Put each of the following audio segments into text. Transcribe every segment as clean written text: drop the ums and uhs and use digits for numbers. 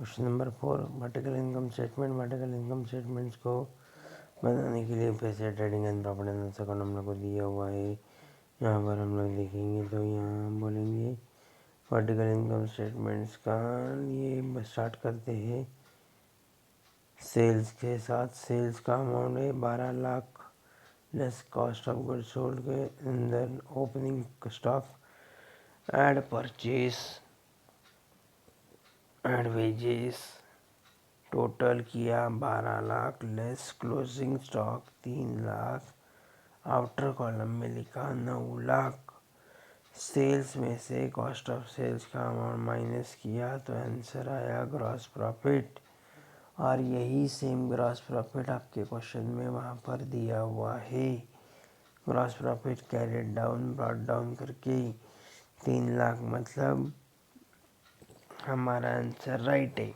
Question number 4, vertical income statement. Vertical income statements को बनाने के लिए पैसे trading and profit and loss account हम लोग को दिया हुआ है। यहाँ पर हम लोग देखेंगे तो यहाँ हम बोलेंगे वर्टिकल इनकम स्टेटमेंट्स का ये स्टार्ट करते हैं सेल्स के साथ। सेल्स का अमाउंट है 12 lakh less cost of goods sold के अंदर opening stock add purchase add wages total किया 12 lakh less closing stock 3 lakh. Outer column में लिखा 9 लाख। सेल्स में से कॉस्ट ऑफ सेल्स का अमाउंट माइनस किया तो आंसर आया ग्रॉस प्रॉफिट। और यही सेम ग्रॉस प्रॉफिट आपके क्वेश्चन में वहाँ पर दिया हुआ है। Gross profit carried down brought down करके 3 लाख मतलब हमारा आंसर राइट है।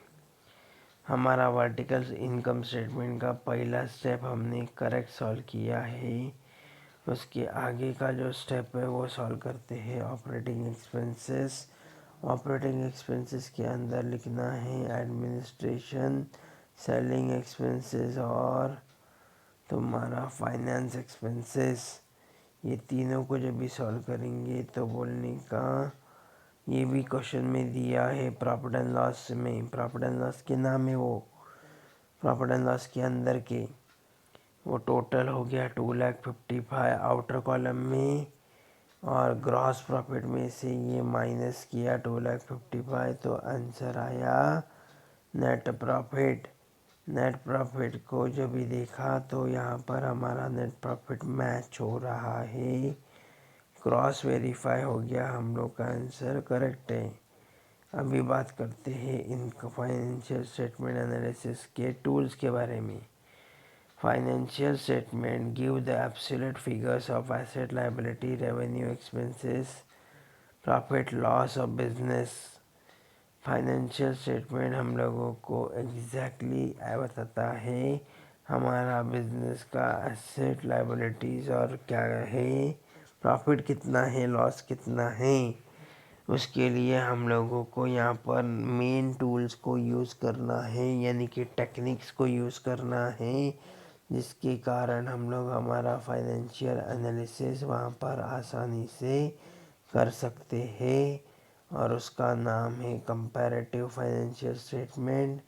हमारा वर्टिकल इनकम स्टेटमेंट का पहला स्टेप हमने करेक्ट सॉल्व किया है। उसके आगे का जो स्टेप है वो सॉल्व करते हैं ऑपरेटिंग एक्सपेंसेस। ऑपरेटिंग एक्सपेंसेस के अंदर लिखना है एडमिनिस्ट्रेशन, सेलिंग एक्सपेंसेस और तुम्हारा फाइनेंस एक्सपेंसेस। ये तीनों को जब भी सॉल्व करेंगे तो बोलने का ये भी क्वेश्चन में दिया है प्रॉफिट एंड लॉस में। प्रॉफिट एंड लॉस के नाम है वो प्रॉफिट एंड लॉस के अंदर के वो टोटल हो गया 2,55,000 आउटर कॉलम में। और ग्रॉस प्रॉफिट में से ये माइनस किया 2,55,000 तो आंसर आया नेट प्रॉफिट। नेट प्रॉफिट को जब भी देखा तो यहाँ पर हमारा नेट प्रॉफिट मैच हो रहा है। क्रॉस वेरीफाई हो गया, हम लोग का आंसर करेक्ट है। अभी बात करते हैं इनका फाइनेंशियल स्टेटमेंट एनालिसिस के टूल्स के बारे में। Financial statement give the absolute figures of asset, liability, revenue, expenses, profit loss of business. Financial statement हम लोगों को एग्जैक्टली बताता है हमारा बिजनेस का एसेट, लायबिलिटीज़ और क्या है, प्रॉफिट कितना है, लॉस कितना है। उसके लिए हम लोगों को यहाँ पर मेन टूल्स को यूज़ करना है, यानी कि टेक्निक्स को यूज़ करना है, जिसके कारण हम लोग हमारा फाइनेंशियल एनालिसिस वहाँ पर आसानी से कर सकते हैं। और उसका नाम है कंपैरेटिव फाइनेंशियल स्टेटमेंट।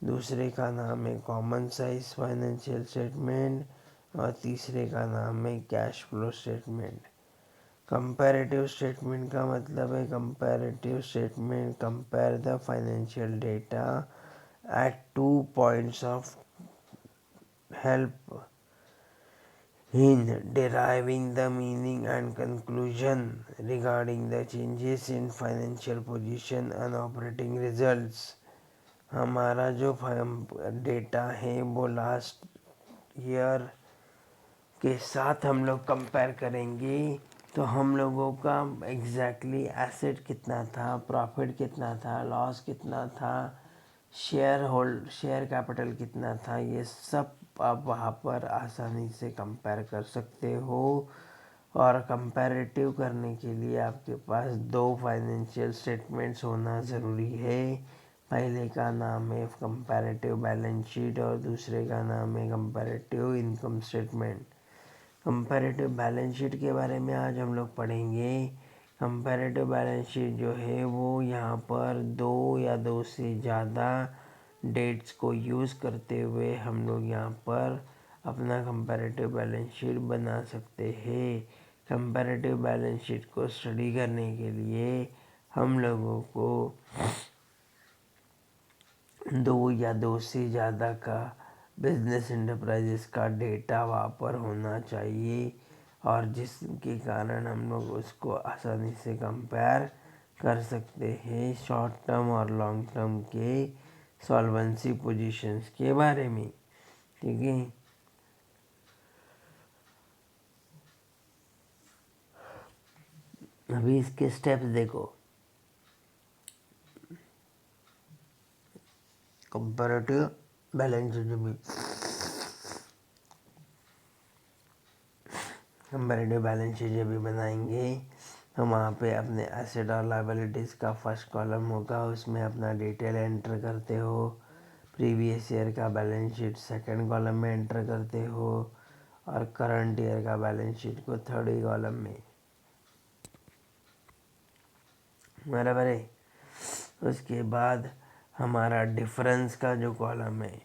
दूसरे का नाम है कॉमन साइज फाइनेंशियल स्टेटमेंट और तीसरे का नाम है cash flow statement. Comparative statement का मतलब है comparative statement compare the financial data eight 2 points of help in deriving the meaning and conclusion regarding the changes in financial position and operating results। हमारा जो डेटा है वो last year के साथ हम लोग कंपेयर करेंगे तो हम लोगों का एग्जैक्टली एसेट कितना था, प्रॉफिट कितना था, लॉस कितना था, शेयर कैपिटल कितना था, ये सब आप वहाँ पर आसानी से कंपेयर कर सकते हो। और कंपैरेटिव करने के लिए आपके पास 2 फाइनेंशियल स्टेटमेंट्स होना ज़रूरी है। पहले का नाम है कंपैरेटिव बैलेंस शीट और दूसरे का नाम है comparative income statement. Comparative balance sheet के बारे में आज हम लोग पढ़ेंगे। कंपैरेटिव बैलेंस शीट जो है वो यहाँ पर 2 या 2 से ज़्यादा डेट्स को यूज़ करते हुए हम लोग यहाँ पर अपना कंपैरेटिव बैलेंस शीट बना सकते हैं। कंपैरेटिव बैलेंस शीट को स्टडी करने के लिए हम लोगों को 2 या 2 से ज़्यादा का बिजनेस एंटरप्राइजेस का डेटा वहाँ पर होना चाहिए और जिसके कारण हम लोग उसको आसानी से कंपेयर कर सकते हैं शॉर्ट टर्म और लॉन्ग टर्म के सॉल्वेंसी पोजीशंस के बारे में। ठीक है, अभी इसके स्टेप्स देखो। कंपैरेटिव बैलेंस शीट में कंपैरेटिव बैलेंस शीट जब भी बनाएंगे तो वहाँ पे अपने एसेट और लायबिलिटीज़ का फर्स्ट कॉलम होगा, उसमें अपना डिटेल एंटर करते हो। प्रीवियस ईयर का बैलेंस शीट सेकंड कॉलम में एंटर करते हो और करंट ईयर का बैलेंस शीट को थर्ड कॉलम में। बराबर है। उसके बाद हमारा डिफरेंस का जो कॉलम है,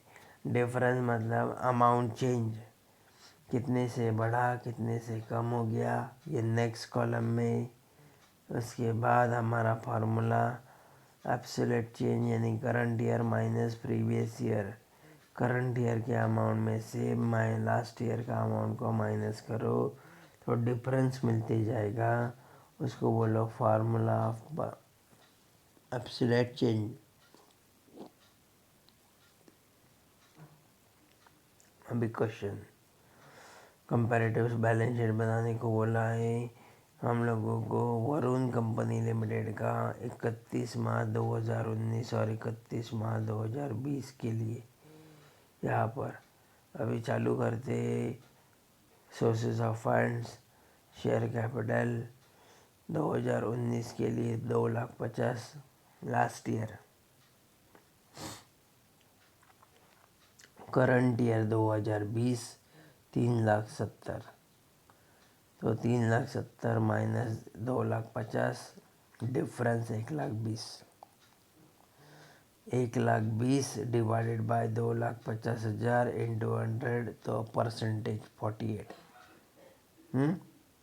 डिफरेंस मतलब अमाउंट चेंज, कितने से बढ़ा कितने से कम हो गया, ये नेक्स्ट कॉलम में। उसके बाद हमारा फार्मूला एब्सोल्यूट चेंज यानी current year minus previous year. Current year के अमाउंट में से लास्ट ईयर का अमाउंट को माइनस करो तो डिफरेंस मिलते जाएगा, उसको बोलो फार्मूला ऑफ एब्सोल्यूट चेंज। अभी क्वेश्चन, कंपैरेटिव बैलेंस शीट बनाने को बोला है हम लोगों को वरुण कंपनी लिमिटेड का 31 मार्च 2019 और 31 मार्च 2020 के लिए। यहाँ पर अभी चालू करते sources of funds. Share capital 2019 के लिए 2,50,000 लास्ट ईयर। करंट ईयर 2020 3,70,000, तो 3,70,000 minus 2,50,000 difference 1,20,000। 1,20,000 divided by 2,50,000 into 100 तो परसेंटेज 48।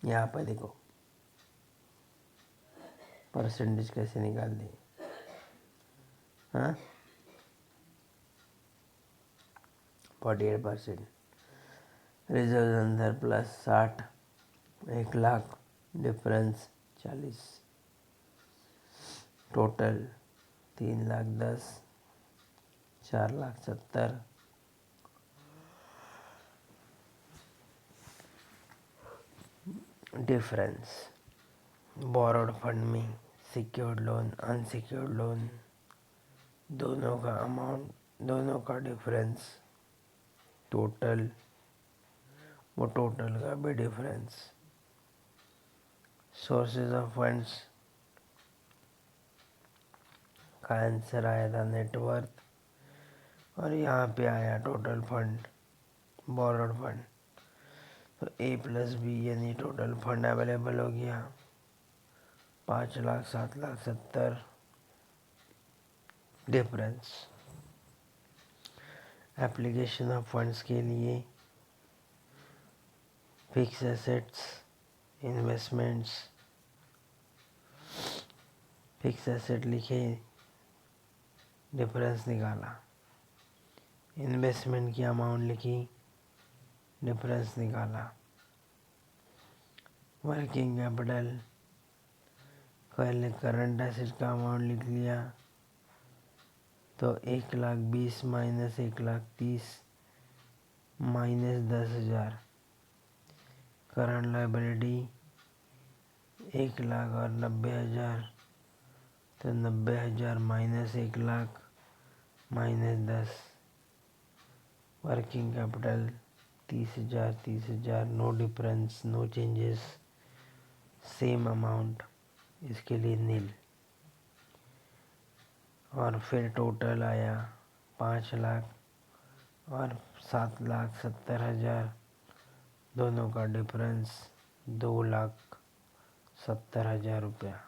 यहाँ पर देखो परसेंटेज कैसे निकाल दी। हाँ 48%। रिजर्व अंदर plus 60, 1,00,000 difference 40, total 3,10,000 4,70,000। Difference borrowed fund में सिक्योर्ड लोन अनसिक्योर्ड लोन दोनों का अमाउंट, दोनों का डिफरेंस टोटल, वो टोटल का भी डिफरेंस। सोर्सेज ऑफ फंड्स का आंसर आया था नेटवर्थ, और यहाँ पे आया टोटल फंड बोरोड फंड। तो ए प्लस बी यानी टोटल फंड अवेलेबल हो गया 5,00,000 7,70,000 डिफरेंस। एप्लीकेशन ऑफ फंड्स के लिए fix assets investments, fix asset लिखे डिफरेंस निकाला, इन्वेस्टमेंट की अमाउंट लिखी डिफरेंस निकाला, वर्किंग कैपिटल पहले करंट एसेट का अमाउंट लिख लिया तो 1,20,000 माइनस 1,30,000 माइनस 10,000। करंट लायबिलिटी 1,00,000 और 90,000 तो 90,000 minus 1,00,000 minus 10। Working capital 30,000 30,000, no difference no changes, same amount, इसके लिए नील। और फिर टोटल आया 5,00,000 और 7,70,000, दोनों का डिफरेंस 2,70,000 रुपया।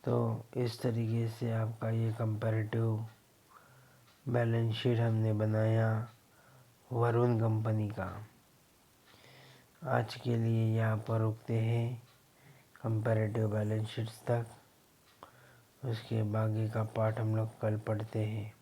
तो इस तरीके से आपका ये कंपैरेटिव बैलेंस शीट हमने बनाया वरुण कंपनी का। आज के लिए यहाँ पर रुकते हैं कंपैरेटिव बैलेंस शीट्स तक, उसके बाकी का पार्ट हम लोग कल पढ़ते हैं।